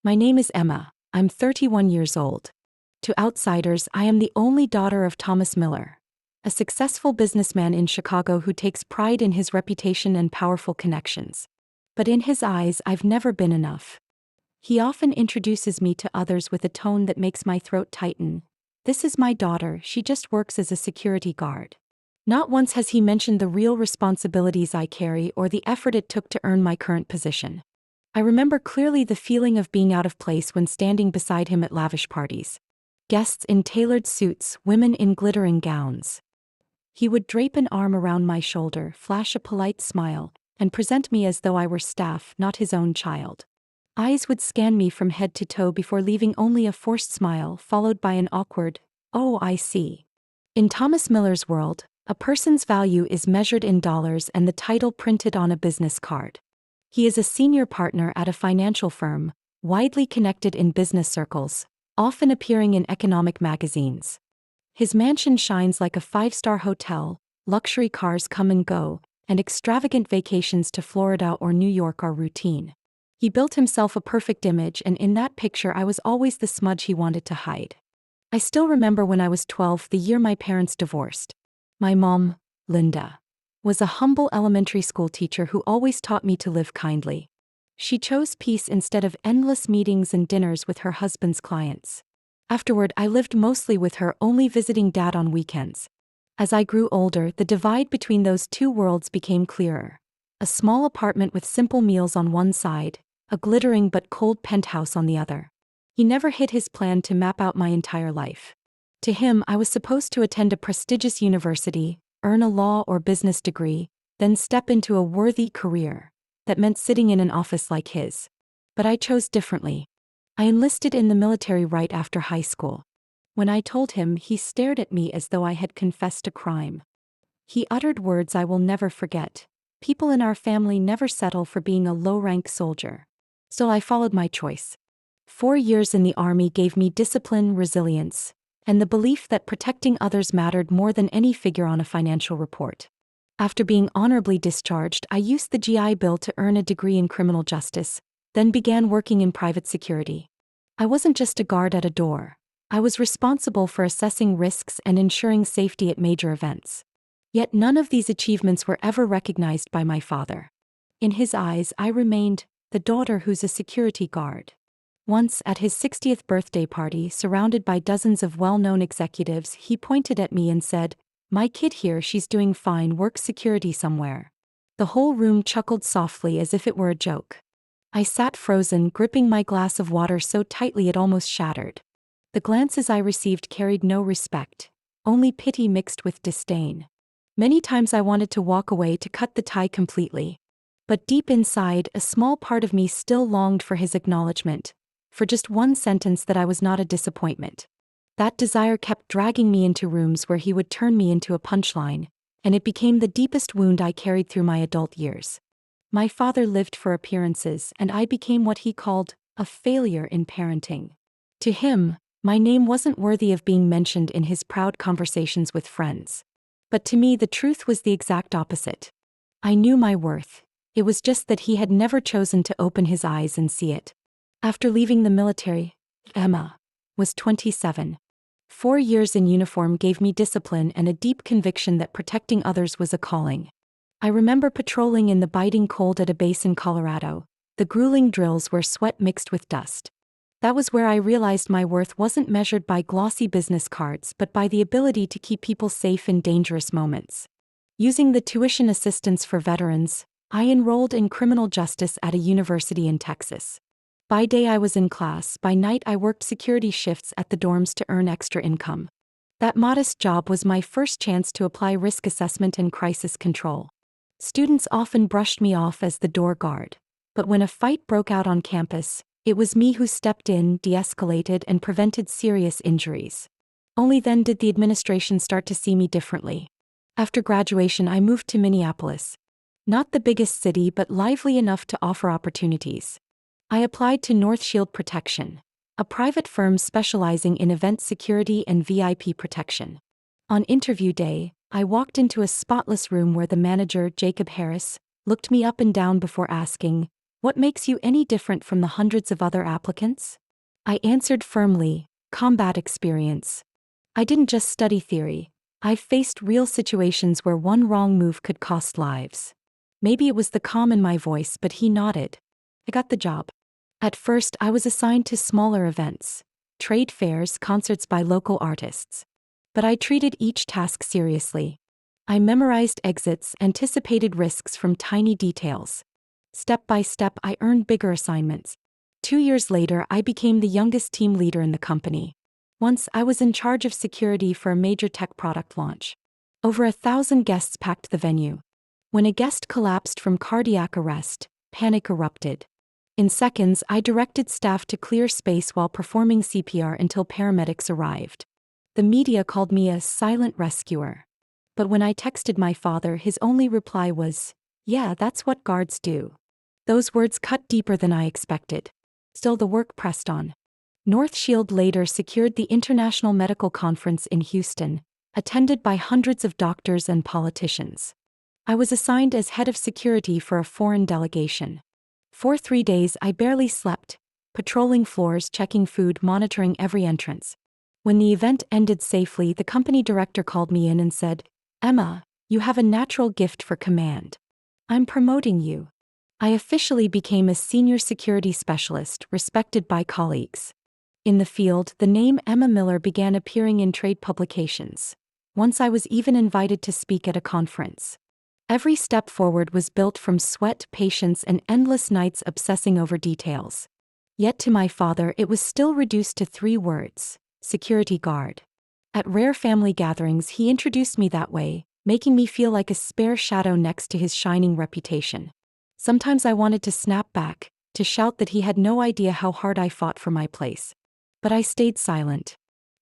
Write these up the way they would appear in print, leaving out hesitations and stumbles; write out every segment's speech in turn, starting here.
My name is Emma. I'm 31 years old. To outsiders, I am the only daughter of Thomas Miller, a successful businessman in Chicago who takes pride in his reputation and powerful connections. But in his eyes, I've never been enough. He often introduces me to others with a tone that makes my throat tighten. This is my daughter, she just works as a security guard. Not once has he mentioned the real responsibilities I carry or the effort it took to earn my current position. I remember clearly the feeling of being out of place when standing beside him at lavish parties. Guests in tailored suits, women in glittering gowns. He would drape an arm around my shoulder, flash a polite smile, and present me as though I were staff, not his own child. Eyes would scan me from head to toe before leaving only a forced smile followed by an awkward, "Oh, I see." In Thomas Miller's world, a person's value is measured in dollars and the title printed on a business card. He is a senior partner at a financial firm, widely connected in business circles, often appearing in economic magazines. His mansion shines like a five-star hotel, luxury cars come and go, and extravagant vacations to Florida or New York are routine. He built himself a perfect image, and in that picture I was always the smudge he wanted to hide. I still remember when I was 12, the year my parents divorced. My mom, Linda, was a humble elementary school teacher who always taught me to live kindly. She chose peace instead of endless meetings and dinners with her husband's clients. Afterward, I lived mostly with her, only visiting Dad on weekends. As I grew older, the divide between those two worlds became clearer. A small apartment with simple meals on one side, a glittering but cold penthouse on the other. He never hid his plan to map out my entire life. To him, I was supposed to attend a prestigious university, earn a law or business degree, then step into a worthy career. That meant sitting in an office like his. But I chose differently. I enlisted in the military right after high school. When I told him, he stared at me as though I had confessed a crime. He uttered words I will never forget. "People in our family never settle for being a low-rank soldier." So I followed my choice. 4 years in the Army gave me discipline, resilience, and the belief that protecting others mattered more than any figure on a financial report. After being honorably discharged, I used the GI Bill to earn a degree in criminal justice, then began working in private security. I wasn't just a guard at a door. I was responsible for assessing risks and ensuring safety at major events. Yet none of these achievements were ever recognized by my father. In his eyes, I remained the daughter who's a security guard. Once, at his 60th birthday party, surrounded by dozens of well-known executives, he pointed at me and said, "My kid here, she's doing fine, works security somewhere." The whole room chuckled softly as if it were a joke. I sat frozen, gripping my glass of water so tightly it almost shattered. The glances I received carried no respect, only pity mixed with disdain. Many times I wanted to walk away to cut the tie completely. But deep inside, a small part of me still longed for his acknowledgement, for just one sentence that I was not a disappointment. That desire kept dragging me into rooms where he would turn me into a punchline, and it became the deepest wound I carried through my adult years. My father lived for appearances, and I became what he called a failure in parenting. To him, my name wasn't worthy of being mentioned in his proud conversations with friends. But to me, the truth was the exact opposite. I knew my worth. It was just that he had never chosen to open his eyes and see it. After leaving the military, Emma was 27. 4 years in uniform gave me discipline and a deep conviction that protecting others was a calling. I remember patrolling in the biting cold at a base in Colorado, the grueling drills where sweat mixed with dust. That was where I realized my worth wasn't measured by glossy business cards but by the ability to keep people safe in dangerous moments. Using the tuition assistance for veterans, I enrolled in criminal justice at a university in Texas. By day I was in class, by night I worked security shifts at the dorms to earn extra income. That modest job was my first chance to apply risk assessment and crisis control. Students often brushed me off as the door guard, but when a fight broke out on campus, it was me who stepped in, de-escalated, and prevented serious injuries. Only then did the administration start to see me differently. After graduation, I moved to Minneapolis. Not the biggest city, but lively enough to offer opportunities. I applied to North Shield Protection, a private firm specializing in event security and VIP protection. On interview day, I walked into a spotless room where the manager, Jacob Harris, looked me up and down before asking, What makes you any different from the hundreds of other applicants? I answered firmly, combat experience. I didn't just study theory. I've faced real situations where one wrong move could cost lives. Maybe it was the calm in my voice, but he nodded. I got the job. At first, I was assigned to smaller events, trade fairs, concerts by local artists. But I treated each task seriously. I memorized exits, anticipated risks from tiny details. Step by step, I earned bigger assignments. 2 years later, I became the youngest team leader in the company. Once, I was in charge of security for a major tech product launch. Over 1,000 guests packed the venue. When a guest collapsed from cardiac arrest, panic erupted. In seconds, I directed staff to clear space while performing CPR until paramedics arrived. The media called me a silent rescuer. But when I texted my father, his only reply was, "Yeah, that's what guards do." Those words cut deeper than I expected. Still, the work pressed on. North Shield later secured the International Medical Conference in Houston, attended by hundreds of doctors and politicians. I was assigned as head of security for a foreign delegation. For 3 days, I barely slept, patrolling floors, checking food, monitoring every entrance. When the event ended safely, the company director called me in and said, "Emma, you have a natural gift for command. I'm promoting you." I officially became a senior security specialist, respected by colleagues. In the field, the name Emma Miller began appearing in trade publications. Once I was even invited to speak at a conference. Every step forward was built from sweat, patience, and endless nights obsessing over details. Yet to my father, it was still reduced to 3 words: security guard. At rare family gatherings, he introduced me that way, making me feel like a spare shadow next to his shining reputation. Sometimes I wanted to snap back, to shout that he had no idea how hard I fought for my place. But I stayed silent.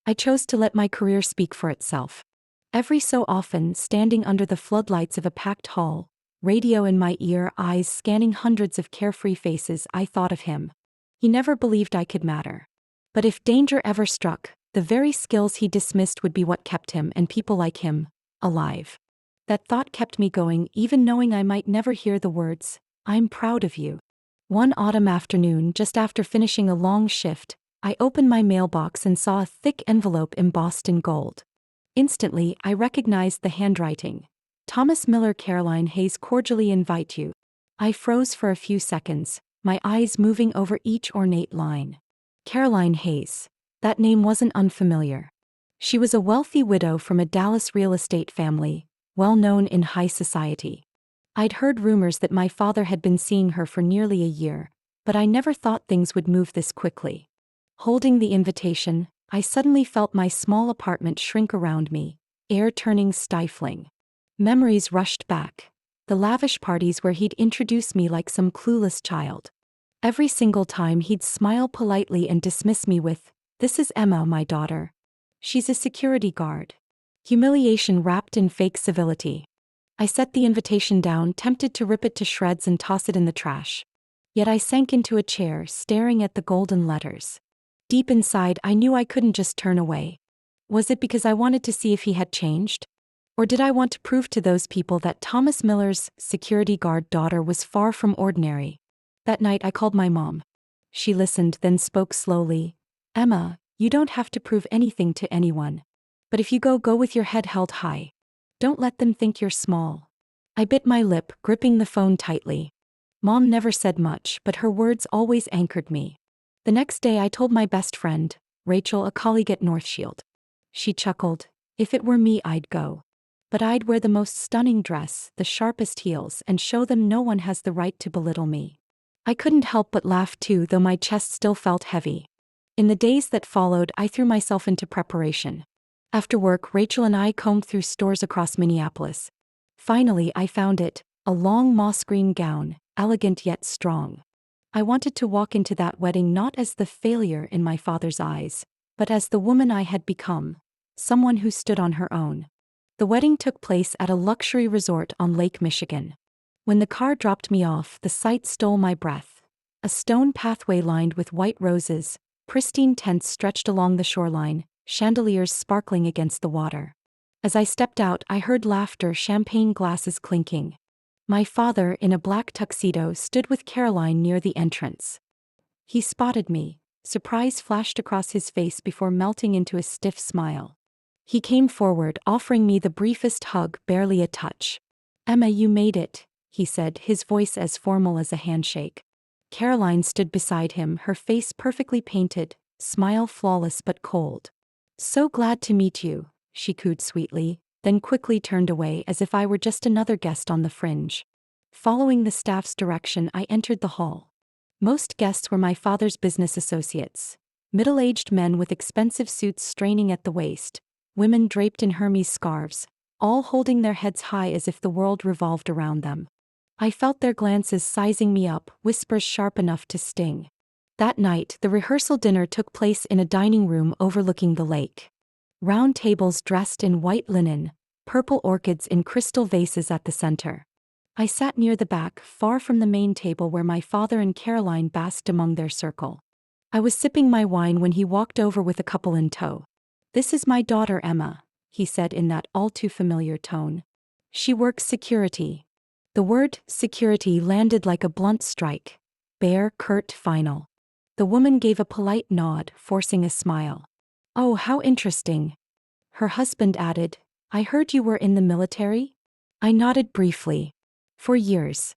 I chose to let my career speak for itself. Every so often, standing under the floodlights of a packed hall, radio in my ear, eyes scanning hundreds of carefree faces, I thought of him. He never believed I could matter. But if danger ever struck, the very skills he dismissed would be what kept him, and people like him, alive. That thought kept me going, even knowing I might never hear the words, "I'm proud of you." One autumn afternoon, just after finishing a long shift, I opened my mailbox and saw a thick envelope embossed in gold. Instantly, I recognized the handwriting. "Thomas Miller, Caroline Hayes cordially invite you." I froze for a few seconds, my eyes moving over each ornate line. Caroline Hayes. That name wasn't unfamiliar. She was a wealthy widow from a Dallas real estate family, well known in high society. I'd heard rumors that my father had been seeing her for nearly a year, but I never thought things would move this quickly. Holding the invitation, I suddenly felt my small apartment shrink around me, air turning stifling. Memories rushed back. The lavish parties where he'd introduce me like some clueless child. Every single time he'd smile politely and dismiss me with, "This is Emma, my daughter. She's a security guard." Humiliation wrapped in fake civility. I set the invitation down, tempted to rip it to shreds and toss it in the trash. Yet I sank into a chair, staring at the golden letters. Deep inside, I knew I couldn't just turn away. Was it because I wanted to see if he had changed? Or did I want to prove to those people that Thomas Miller's security guard daughter was far from ordinary? That night I called my mom. She listened, then spoke slowly. "Emma, you don't have to prove anything to anyone. But if you go with your head held high. Don't let them think you're small." I bit my lip, gripping the phone tightly. Mom never said much, but her words always anchored me. The next day I told my best friend, Rachel, a colleague at Northshield. She chuckled. "If it were me, I'd go. But I'd wear the most stunning dress, the sharpest heels, and show them no one has the right to belittle me." I couldn't help but laugh too, though my chest still felt heavy. In the days that followed, I threw myself into preparation. After work, Rachel and I combed through stores across Minneapolis. Finally, I found it, a long moss green gown, elegant yet strong. I wanted to walk into that wedding not as the failure in my father's eyes, but as the woman I had become, someone who stood on her own. The wedding took place at a luxury resort on Lake Michigan. When the car dropped me off, the sight stole my breath. A stone pathway lined with white roses, pristine tents stretched along the shoreline, chandeliers sparkling against the water. As I stepped out, I heard laughter, champagne glasses clinking. My father, in a black tuxedo, stood with Caroline near the entrance. He spotted me. Surprise flashed across his face before melting into a stiff smile. He came forward, offering me the briefest hug, barely a touch. "Emma, you made it," he said, his voice as formal as a handshake. Caroline stood beside him, her face perfectly painted, smile flawless but cold. "So glad to meet you," she cooed sweetly, then quickly turned away as if I were just another guest on the fringe. Following the staff's direction, I entered the hall. Most guests were my father's business associates. Middle-aged men with expensive suits straining at the waist, women draped in Hermes scarves, all holding their heads high as if the world revolved around them. I felt their glances sizing me up, whispers sharp enough to sting. That night, the rehearsal dinner took place in a dining room overlooking the lake. Round tables dressed in white linen, purple orchids in crystal vases at the center. I sat near the back, far from the main table where my father and Caroline basked among their circle. I was sipping my wine when he walked over with a couple in tow. "This is my daughter Emma," he said in that all-too-familiar tone. "She works security." The word security landed like a blunt strike. Bare, curt, final. The woman gave a polite nod, forcing a smile. "Oh, how interesting." Her husband added, "I heard you were in the military?" I nodded briefly. "For years."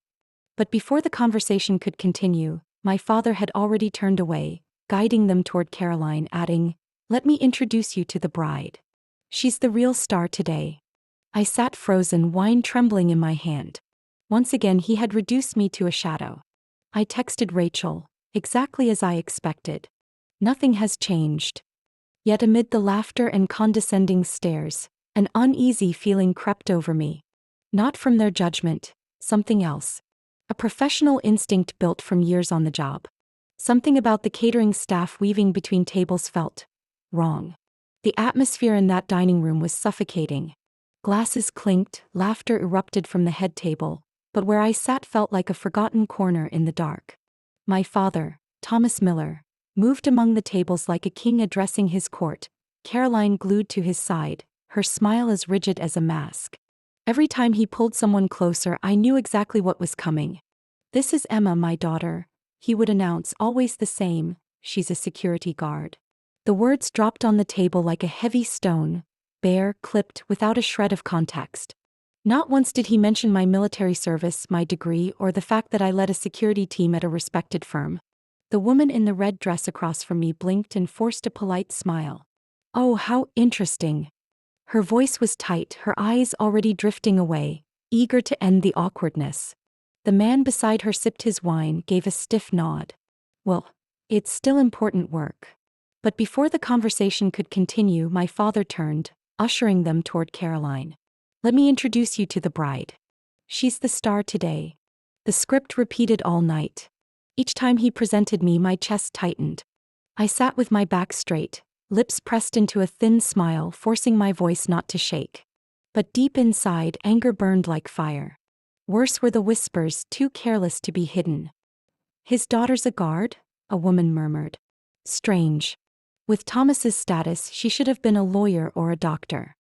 But before the conversation could continue, my father had already turned away, guiding them toward Caroline, adding, "Let me introduce you to the bride. She's the real star today." I sat frozen, wine trembling in my hand. Once again he had reduced me to a shadow. I texted Rachel, exactly as I expected. Nothing has changed. Yet amid the laughter and condescending stares, an uneasy feeling crept over me. Not from their judgment, something else. A professional instinct built from years on the job. Something about the catering staff weaving between tables felt wrong. The atmosphere in that dining room was suffocating. Glasses clinked, laughter erupted from the head table, but where I sat felt like a forgotten corner in the dark. My father, Thomas Miller, moved among the tables like a king addressing his court, Caroline glued to his side, her smile as rigid as a mask. Every time he pulled someone closer, I knew exactly what was coming. "This is Emma, my daughter," he would announce, always the same, "she's a security guard." The words dropped on the table like a heavy stone, bare, clipped, without a shred of context. Not once did he mention my military service, my degree, or the fact that I led a security team at a respected firm. The woman in the red dress across from me blinked and forced a polite smile. "Oh, how interesting." Her voice was tight, her eyes already drifting away, eager to end the awkwardness. The man beside her sipped his wine, gave a stiff nod. "Well, it's still important work." But before the conversation could continue, my father turned, ushering them toward Caroline. "Let me introduce you to the bride. She's the star today." The script repeated all night. Each time he presented me, my chest tightened. I sat with my back straight, lips pressed into a thin smile, forcing my voice not to shake. But deep inside, anger burned like fire. Worse were the whispers, too careless to be hidden. "His daughter's a guard?" a woman murmured. "Strange. With Thomas's status, she should have been a lawyer or a doctor."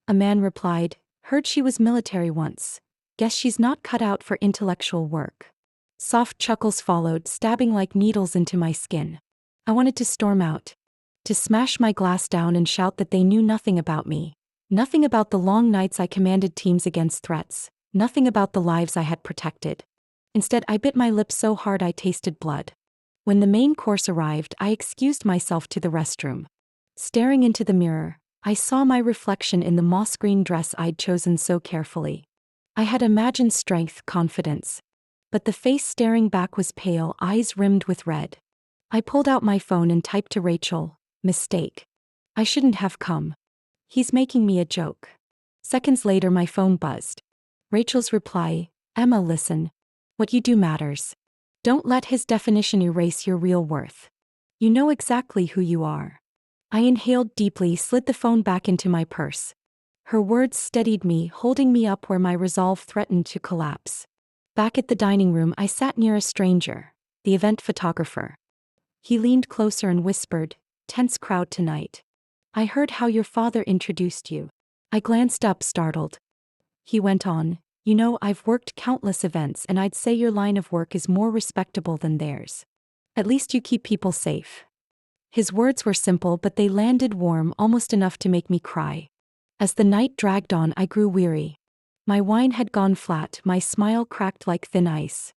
A man replied, "Heard she was military once. Guess she's not cut out for intellectual work." Soft chuckles followed, stabbing like needles into my skin. I wanted to storm out. To smash my glass down and shout that they knew nothing about me. Nothing about the long nights I commanded teams against threats. Nothing about the lives I had protected. Instead, I bit my lip so hard I tasted blood. When the main course arrived, I excused myself to the restroom. Staring into the mirror, I saw my reflection in the moss-green dress I'd chosen so carefully. I had imagined strength, confidence. But the face staring back was pale, eyes rimmed with red. I pulled out my phone and typed to Rachel, "Mistake. I shouldn't have come. He's making me a joke." Seconds later, my phone buzzed. Rachel's reply, "Emma, listen. What you do matters. Don't let his definition erase your real worth. You know exactly who you are." I inhaled deeply, slid the phone back into my purse. Her words steadied me, holding me up where my resolve threatened to collapse. Back at the dining room, I sat near a stranger, the event photographer. He leaned closer and whispered, "Tense crowd tonight. I heard how your father introduced you." I glanced up, startled. He went on, You know, I've worked countless events and I'd say your line of work is more respectable than theirs. At least you keep people safe. His words were simple, but they landed warm, almost enough to make me cry. As the night dragged on, I grew weary. My wine had gone flat, my smile cracked like thin ice.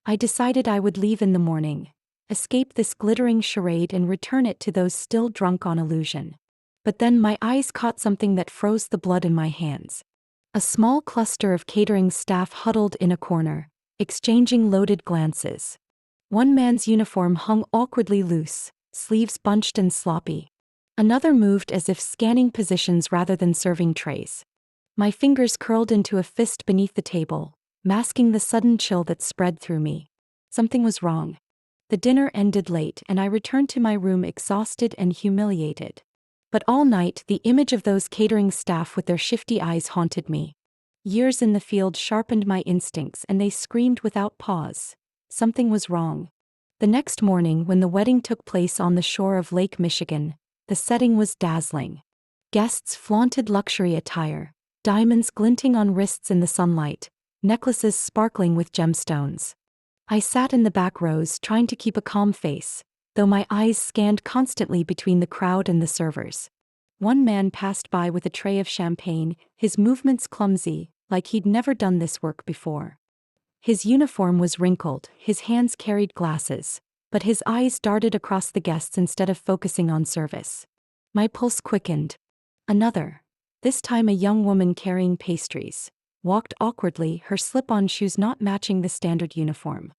I decided I would leave in the morning, escape this glittering charade and return it to those still drunk on illusion. But then my eyes caught something that froze the blood in my hands. A small cluster of catering staff huddled in a corner, exchanging loaded glances. One man's uniform hung awkwardly loose, sleeves bunched and sloppy. Another moved as if scanning positions rather than serving trays. My fingers curled into a fist beneath the table, masking the sudden chill that spread through me. Something was wrong. The dinner ended late and I returned to my room exhausted and humiliated. But all night, the image of those catering staff with their shifty eyes haunted me. Years in the field sharpened my instincts and they screamed without pause. Something was wrong. The next morning, when the wedding took place on the shore of Lake Michigan, the setting was dazzling. Guests flaunted luxury attire, diamonds glinting on wrists in the sunlight, necklaces sparkling with gemstones. I sat in the back rows trying to keep a calm face, though my eyes scanned constantly between the crowd and the servers. One man passed by with a tray of champagne, his movements clumsy, like he'd never done this work before. His uniform was wrinkled, his hands carried glasses, but his eyes darted across the guests instead of focusing on service. My pulse quickened. Another, this time a young woman carrying pastries, walked awkwardly, her slip-on shoes not matching the standard uniform.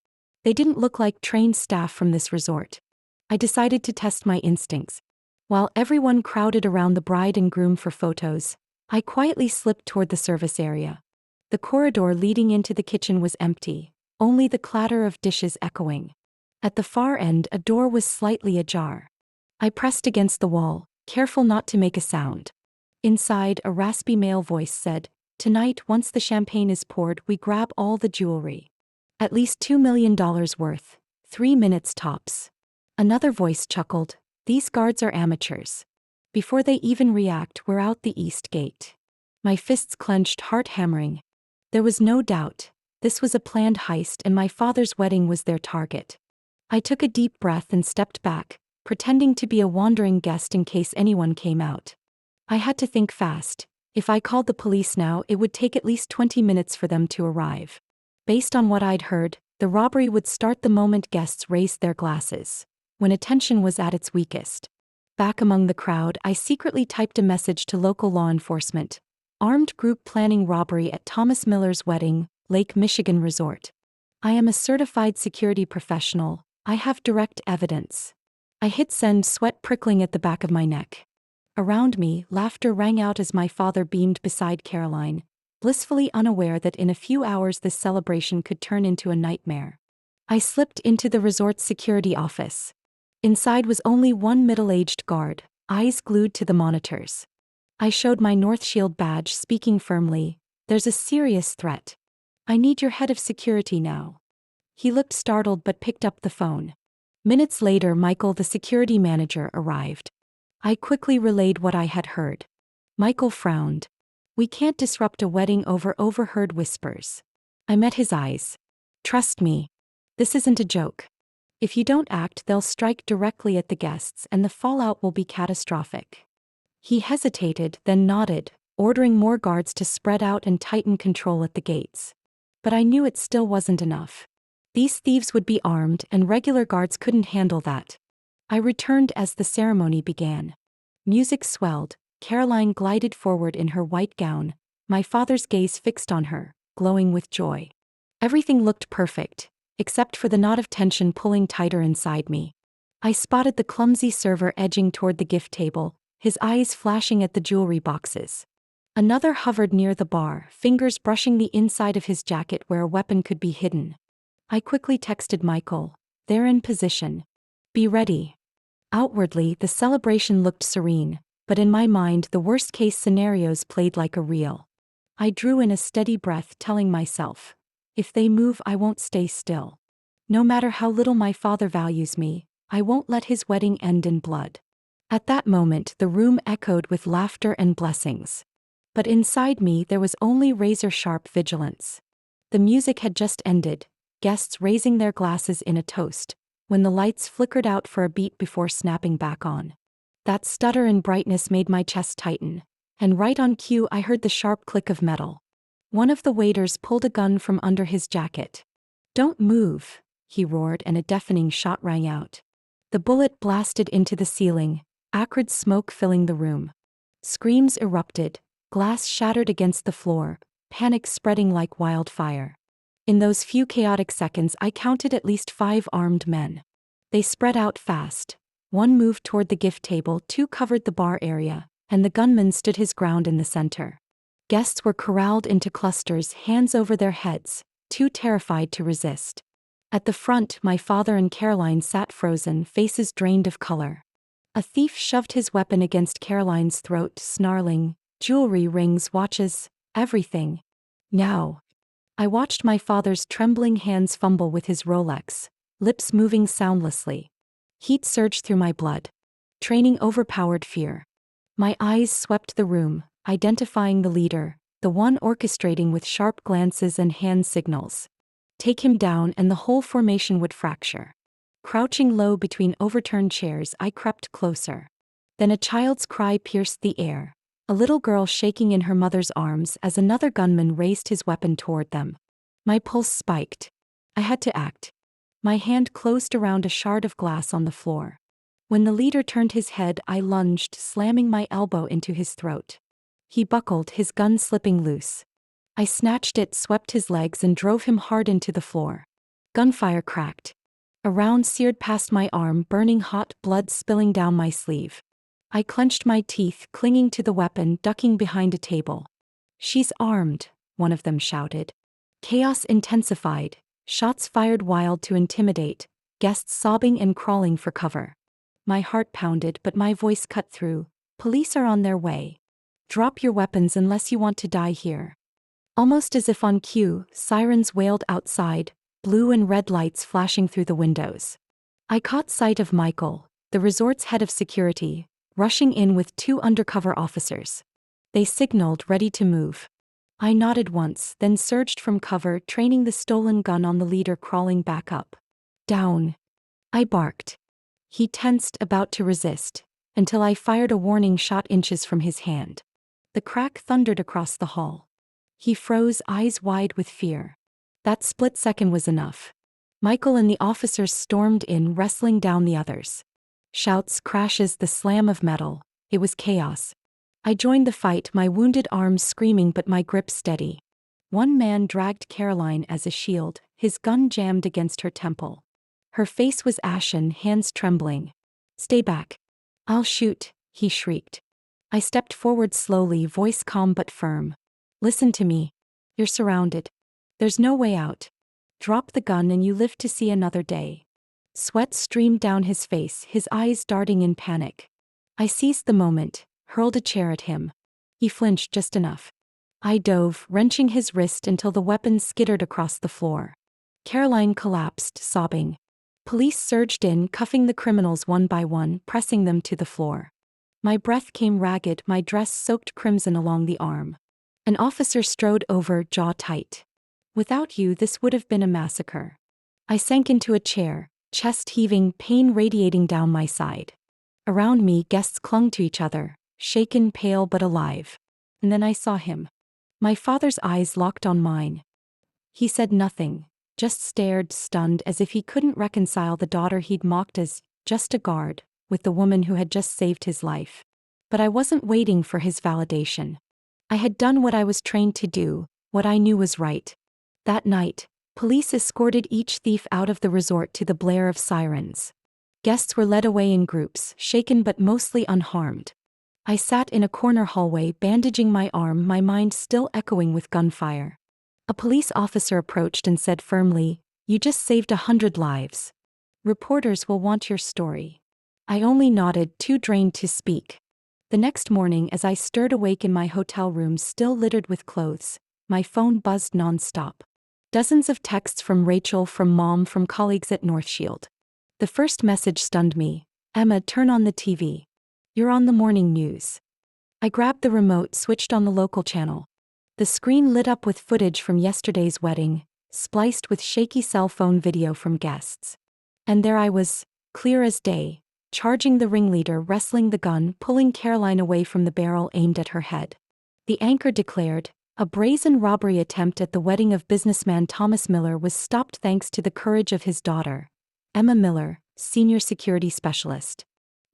They didn't look like trained staff from this resort. I decided to test my instincts. While everyone crowded around the bride and groom for photos, I quietly slipped toward the service area. The corridor leading into the kitchen was empty, only the clatter of dishes echoing. At the far end, a door was slightly ajar. I pressed against the wall, careful not to make a sound. Inside, a raspy male voice said, "Tonight, once the champagne is poured, we grab all the jewelry. At least $2 million worth. 3 minutes tops." Another voice chuckled, "These guards are amateurs. Before they even react, we're out the east gate." My fists clenched, heart hammering. There was no doubt. This was a planned heist and my father's wedding was their target. I took a deep breath and stepped back, pretending to be a wandering guest in case anyone came out. I had to think fast. If I called the police now, it would take at least 20 minutes for them to arrive. Based on what I'd heard, the robbery would start the moment guests raised their glasses, when attention was at its weakest. Back among the crowd, I secretly typed a message to local law enforcement. "Armed group planning robbery at Thomas Miller's wedding, Lake Michigan Resort. I am a certified security professional. I have direct evidence." I hit send, sweat prickling at the back of my neck. Around me, laughter rang out as my father beamed beside Caroline, blissfully unaware that in a few hours this celebration could turn into a nightmare. I slipped into the resort's security office. Inside was only one middle-aged guard, eyes glued to the monitors. I showed my North Shield badge, speaking firmly, "There's a serious threat. I need your head of security now." He looked startled but picked up the phone. Minutes later, Michael, the security manager, arrived. I quickly relayed what I had heard. Michael frowned. "We can't disrupt a wedding over overheard whispers." I met his eyes. "Trust me. This isn't a joke. If you don't act, they'll strike directly at the guests and the fallout will be catastrophic." He hesitated, then nodded, ordering more guards to spread out and tighten control at the gates. But I knew it still wasn't enough. These thieves would be armed and regular guards couldn't handle that. I returned as the ceremony began. Music swelled, Caroline glided forward in her white gown, my father's gaze fixed on her, glowing with joy. Everything looked perfect, except for the knot of tension pulling tighter inside me. I spotted the clumsy server edging toward the gift table, his eyes flashing at the jewelry boxes. Another hovered near the bar, fingers brushing the inside of his jacket where a weapon could be hidden. I quickly texted Michael, "They're in position. Be ready." Outwardly, the celebration looked serene, but in my mind the worst-case scenarios played like a reel. I drew in a steady breath, telling myself, if they move, I won't stay still. No matter how little my father values me, I won't let his wedding end in blood. At that moment, the room echoed with laughter and blessings. But inside me there was only razor-sharp vigilance. The music had just ended, guests raising their glasses in a toast, when the lights flickered out for a beat before snapping back on. That stutter in brightness made my chest tighten, and right on cue I heard the sharp click of metal. One of the waiters pulled a gun from under his jacket. "Don't move," he roared, and a deafening shot rang out. The bullet blasted into the ceiling, acrid smoke filling the room. Screams erupted, glass shattered against the floor, panic spreading like wildfire. In those few chaotic seconds I counted at least 5 armed men. They spread out fast. One moved toward the gift table, 2 covered the bar area, and the gunman stood his ground in the center. Guests were corralled into clusters, hands over their heads, too terrified to resist. At the front, my father and Caroline sat frozen, faces drained of color. A thief shoved his weapon against Caroline's throat, snarling, "Jewelry, rings, watches, everything. Now." I watched my father's trembling hands fumble with his Rolex, lips moving soundlessly. Heat surged through my blood. Training overpowered fear. My eyes swept the room, identifying the leader, the one orchestrating with sharp glances and hand signals. Take him down and the whole formation would fracture. Crouching low between overturned chairs, I crept closer. Then a child's cry pierced the air, a little girl shaking in her mother's arms as another gunman raised his weapon toward them. My pulse spiked. I had to act. My hand closed around a shard of glass on the floor. When the leader turned his head, I lunged, slamming my elbow into his throat. He buckled, his gun slipping loose. I snatched it, swept his legs, and drove him hard into the floor. Gunfire cracked. A round seared past my arm, burning hot, blood spilling down my sleeve. I clenched my teeth, clinging to the weapon, ducking behind a table. "She's armed," one of them shouted. Chaos intensified, shots fired wild to intimidate, guests sobbing and crawling for cover. My heart pounded, but my voice cut through. "Police are on their way. Drop your weapons unless you want to die here." Almost as if on cue, sirens wailed outside, blue and red lights flashing through the windows. I caught sight of Michael, the resort's head of security, rushing in with 2 undercover officers. They signaled, ready to move. I nodded once, then surged from cover, training the stolen gun on the leader crawling back up. "Down," I barked. He tensed, about to resist, until I fired a warning shot inches from his hand. The crack thundered across the hall. He froze, eyes wide with fear. That split second was enough. Michael and the officers stormed in, wrestling down the others. Shouts, crashes, the slam of metal. It was chaos. I joined the fight, my wounded arms screaming but my grip steady. One man dragged Caroline as a shield, his gun jammed against her temple. Her face was ashen, hands trembling. "Stay back. I'll shoot," he shrieked. I stepped forward slowly, voice calm but firm. "Listen to me. You're surrounded. There's no way out. Drop the gun and you live to see another day." Sweat streamed down his face, his eyes darting in panic. I seized the moment, hurled a chair at him. He flinched just enough. I dove, wrenching his wrist until the weapon skittered across the floor. Caroline collapsed, sobbing. Police surged in, cuffing the criminals one by one, pressing them to the floor. My breath came ragged, my dress soaked crimson along the arm. An officer strode over, jaw tight. "Without you, this would have been a massacre." I sank into a chair, chest heaving, pain radiating down my side. Around me, guests clung to each other, shaken, pale but alive. And then I saw him. My father's eyes locked on mine. He said nothing, just stared, stunned, as if he couldn't reconcile the daughter he'd mocked as just a guard, with the woman who had just saved his life. But I wasn't waiting for his validation. I had done what I was trained to do, what I knew was right. That night, police escorted each thief out of the resort to the blare of sirens. Guests were led away in groups, shaken but mostly unharmed. I sat in a corner hallway, bandaging my arm, my mind still echoing with gunfire. A police officer approached and said firmly, "You just saved 100 lives. Reporters will want your story." I only nodded, too drained to speak. The next morning, as I stirred awake in my hotel room still littered with clothes, my phone buzzed non-stop. Dozens of texts from Rachel, from Mom, from colleagues at Northshield. The first message stunned me. "Emma, turn on the TV. You're on the morning news." I grabbed the remote, switched on the local channel. The screen lit up with footage from yesterday's wedding, spliced with shaky cell phone video from guests. And there I was, clear as day, charging the ringleader, wrestling the gun, pulling Caroline away from the barrel aimed at her head. The anchor declared, a brazen robbery attempt at the wedding of businessman Thomas Miller was stopped thanks to the courage of his daughter, Emma Miller, senior security specialist.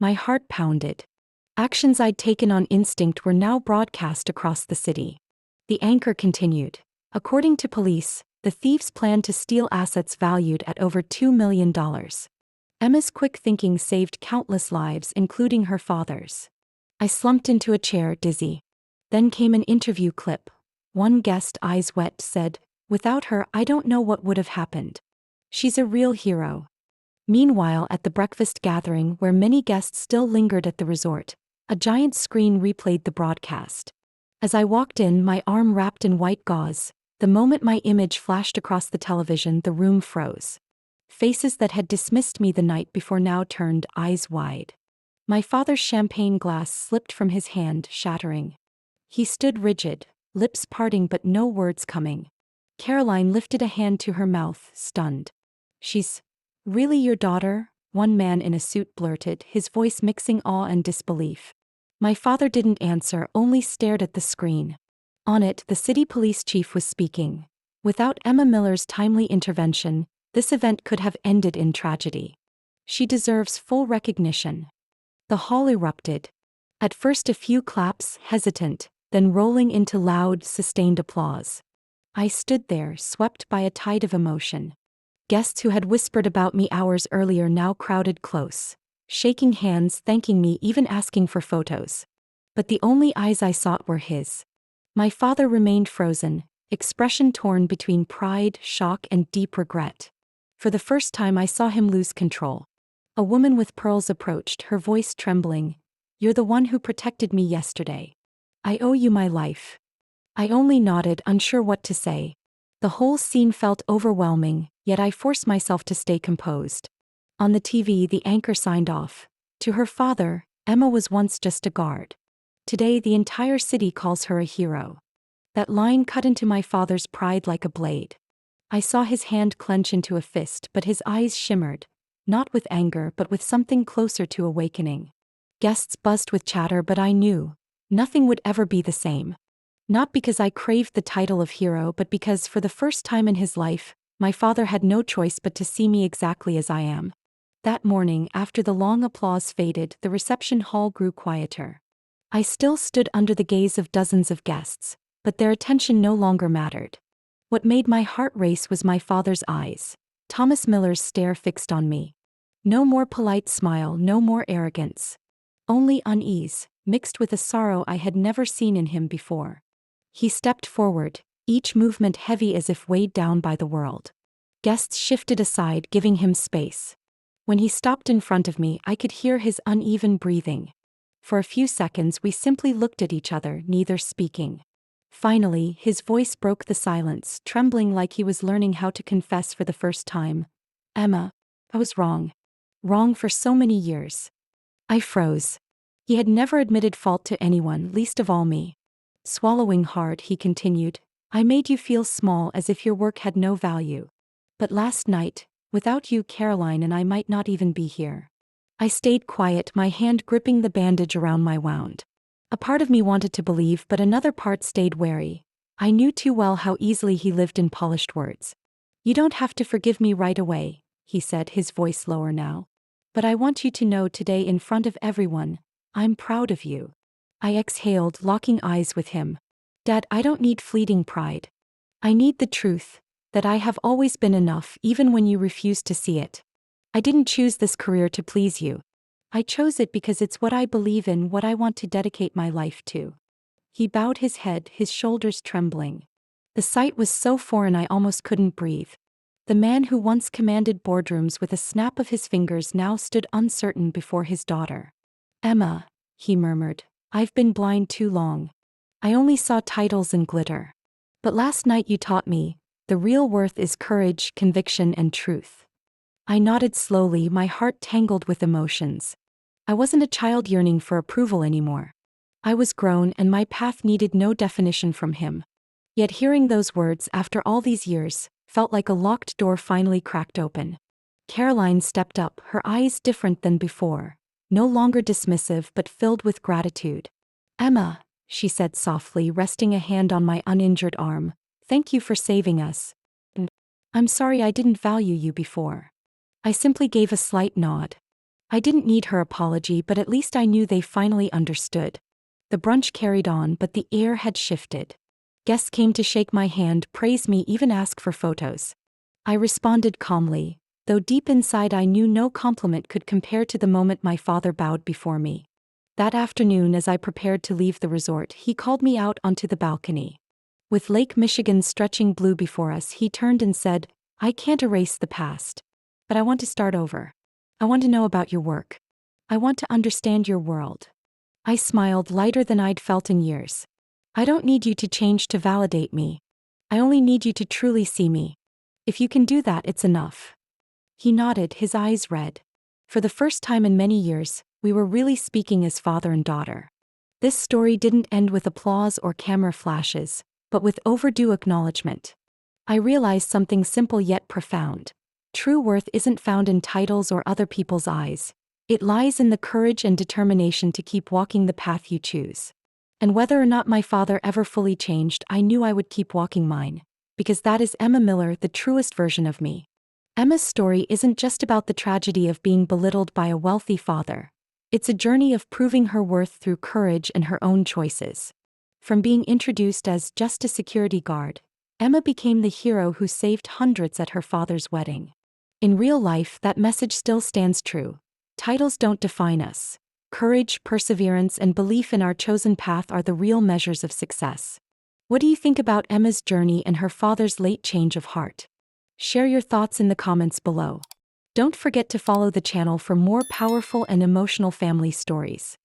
My heart pounded. Actions I'd taken on instinct were now broadcast across the city. The anchor continued. According to police, the thieves planned to steal assets valued at over $2 million. Emma's quick thinking saved countless lives, including her father's. I slumped into a chair, dizzy. Then came an interview clip. One guest, eyes wet, said, "Without her, I don't know what would have happened. She's a real hero." Meanwhile, at the breakfast gathering where many guests still lingered at the resort, a giant screen replayed the broadcast. As I walked in, my arm wrapped in white gauze, the moment my image flashed across the television, the room froze. Faces that had dismissed me the night before now turned, eyes wide. My father's champagne glass slipped from his hand, shattering. He stood rigid, lips parting but no words coming. Caroline lifted a hand to her mouth, stunned. "She's really your daughter?" one man in a suit blurted, his voice mixing awe and disbelief. My father didn't answer, only stared at the screen. On it, the city police chief was speaking. Without Emma Miller's timely intervention, this event could have ended in tragedy. She deserves full recognition. The hall erupted. At first a few claps, hesitant, then rolling into loud, sustained applause. I stood there, swept by a tide of emotion. Guests who had whispered about me hours earlier now crowded close, shaking hands, thanking me, even asking for photos. But the only eyes I sought were his. My father remained frozen, expression torn between pride, shock, and deep regret. For the first time I saw him lose control. A woman with pearls approached, her voice trembling. "You're the one who protected me yesterday. I owe you my life." I only nodded, unsure what to say. The whole scene felt overwhelming, yet I forced myself to stay composed. On the TV, the anchor signed off. To her father, Emma was once just a guard. Today the entire city calls her a hero. That line cut into my father's pride like a blade. I saw his hand clench into a fist, but his eyes shimmered, not with anger but with something closer to awakening. Guests buzzed with chatter, but I knew nothing would ever be the same. Not because I craved the title of hero, but because for the first time in his life, my father had no choice but to see me exactly as I am. That morning, after the long applause faded, the reception hall grew quieter. I still stood under the gaze of dozens of guests, but their attention no longer mattered. What made my heart race was my father's eyes, Thomas Miller's stare fixed on me. No more polite smile, no more arrogance. Only unease, mixed with a sorrow I had never seen in him before. He stepped forward, each movement heavy as if weighed down by the world. Guests shifted aside, giving him space. When he stopped in front of me, I could hear his uneven breathing. For a few seconds we simply looked at each other, neither speaking. Finally, his voice broke the silence, trembling like he was learning how to confess for the first time. "Emma, I was wrong. Wrong for so many years." I froze. He had never admitted fault to anyone, least of all me. Swallowing hard, he continued, "I made you feel small, as if your work had no value. But last night, without you, Caroline and I might not even be here." I stayed quiet, my hand gripping the bandage around my wound. A part of me wanted to believe, but another part stayed wary. I knew too well how easily he lived in polished words. "You don't have to forgive me right away," he said, his voice lower now. "But I want you to know today in front of everyone, I'm proud of you." I exhaled, locking eyes with him. "Dad, I don't need fleeting pride. I need the truth, that I have always been enough even when you refused to see it. I didn't choose this career to please you. I chose it because it's what I believe in, what I want to dedicate my life to." He bowed his head, his shoulders trembling. The sight was so foreign I almost couldn't breathe. The man who once commanded boardrooms with a snap of his fingers now stood uncertain before his daughter. "Emma," he murmured, "I've been blind too long. I only saw titles and glitter. But last night you taught me, the real worth is courage, conviction, and truth." I nodded slowly, my heart tangled with emotions. I wasn't a child yearning for approval anymore. I was grown and my path needed no definition from him. Yet hearing those words after all these years felt like a locked door finally cracked open. Caroline stepped up, her eyes different than before, no longer dismissive but filled with gratitude. "Emma," she said softly, resting a hand on my uninjured arm, "thank you for saving us. And I'm sorry I didn't value you before." I simply gave a slight nod. I didn't need her apology, but at least I knew they finally understood. The brunch carried on, but the air had shifted. Guests came to shake my hand, praise me, even ask for photos. I responded calmly, though deep inside I knew no compliment could compare to the moment my father bowed before me. That afternoon, as I prepared to leave the resort, he called me out onto the balcony. With Lake Michigan stretching blue before us, he turned and said, "I can't erase the past. But I want to start over. I want to know about your work. I want to understand your world." I smiled, lighter than I'd felt in years. "I don't need you to change to validate me. I only need you to truly see me. If you can do that, it's enough." He nodded, his eyes red. For the first time in many years, we were really speaking as father and daughter. This story didn't end with applause or camera flashes, but with overdue acknowledgement. I realized something simple yet profound. True worth isn't found in titles or other people's eyes. It lies in the courage and determination to keep walking the path you choose. And whether or not my father ever fully changed, I knew I would keep walking mine. Because that is Emma Miller, the truest version of me. Emma's story isn't just about the tragedy of being belittled by a wealthy father. It's a journey of proving her worth through courage and her own choices. From being introduced as just a security guard, Emma became the hero who saved hundreds at her father's wedding. In real life, that message still stands true. Titles don't define us. Courage, perseverance, and belief in our chosen path are the real measures of success. What do you think about Emma's journey and her father's late change of heart? Share your thoughts in the comments below. Don't forget to follow the channel for more powerful and emotional family stories.